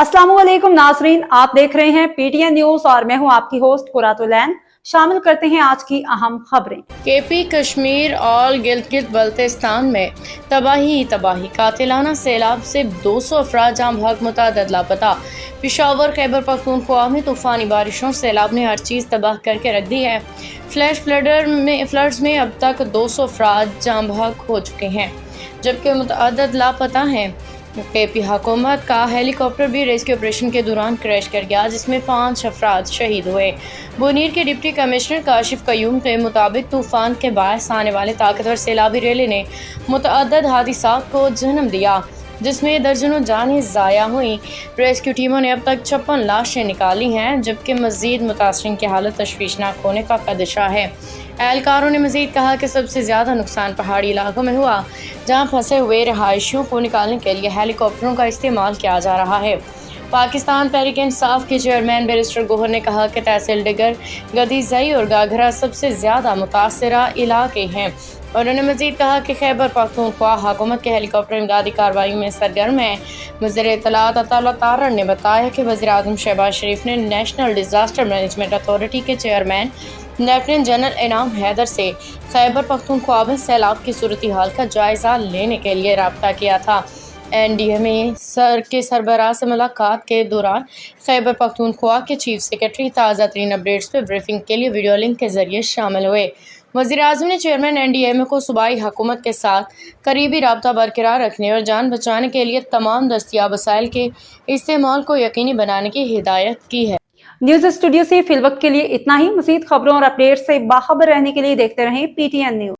अस्सलाम वालेकुम नाजरीन, आप देख रहे हैं पीटीएन न्यूज और मैं हूं आपकी होस्ट कुरातुलैन। शामिल करते हैं आज की अहम खबरें। केपी कश्मीर और गिलगित बल्तिस्तान में तबाही कातिलाना सैलाब से 200 अफराद जाम बहक मुतअद्दिद लापता। पेशावर खैबर पख्तूनख्वा में तूफानी बारिशों सैलाब ने हर चीज़ तबाह करके रख दी है। फ्लैश फ्लड्स में अब तक 200 अफराद जाम बहक हो चुके हैं जबकि मुतअद्दिद लापता हैं। केपी हुकूमत का हेलीकॉप्टर भी रेस्क्यू ऑपरेशन के दौरान क्रैश कर गया जिसमें 5 अफराद शहीद हुए। बुनीर के डिप्टी कमिश्नर काशिफ कयूम के मुताबिक तूफान के बायस आने वाले ताकतवर सैलाबी रेले ने मुतअद्दिद हादिसात को जन्म दिया जिसमें दर्जनों जानें ज़ाया हुई। रेस्क्यू टीमों ने अब तक 56 लाशें निकाली हैं जबकि मज़ीद मुतासरीन की हालत तशवीशनाक होने का खदशा है। एहलकारों ने मज़ीद कहा कि सबसे ज़्यादा नुकसान पहाड़ी इलाकों में हुआ जहाँ फंसे हुए रहायशियों को निकालने के लिए हेलीकॉप्टरों का इस्तेमाल किया जा रहा है। पाकिस्तान तहरीक इंसाफ के चेयरमैन बैरिस्टर गोहर ने कहा कि तहसील डिगर, गदीजई और गाघरा सबसे ज़्यादा मुतासरा इलाके हैं। उन्होंने मज़ीद कहा कि खैबर पख्तूनख्वा हुकूमत के हेलीकॉप्टर इमदादी कार्रवाई में सरगर्म है। वज़ीर इत्तलात अता तारड़ ने बताया कि वज़ीर आज़म शहबाज शरीफ ने नेशनल डिज़ास्टर मैनेजमेंट अथॉरिटी के चेयरमैन लेफ्टिनेंट जनरल इनाम हैदर से खैबर पख्तूनख्वा में सैलाब की सूरत हाल का जायज़ा लेने के लिए रब्ता किया था। NDMA के सरबराह से मुलाकात के दौरान खैबर पख्तूनख्वा के चीफ सेक्रेटरी ताज़ा तरीन अपडेट्स पर ब्रीफिंग के लिए वीडियो लिंक के जरिए शामिल हुए। वज़ीर आज़म ने चेयरमैन NDMA को सूबाई हुकूमत के साथ करीबी रब्ता बरकरार रखने और जान बचाने के लिए तमाम दस्तियाब वसाइल के इस्तेमाल को यकीनी बनाने की हिदायत की है। न्यूज स्टूडियो से फिलवक्त के लिए इतना ही। मज़ीद खबरों और अपडेट से बाखबर रहने के लिए देखते रहें PTN न्यूज।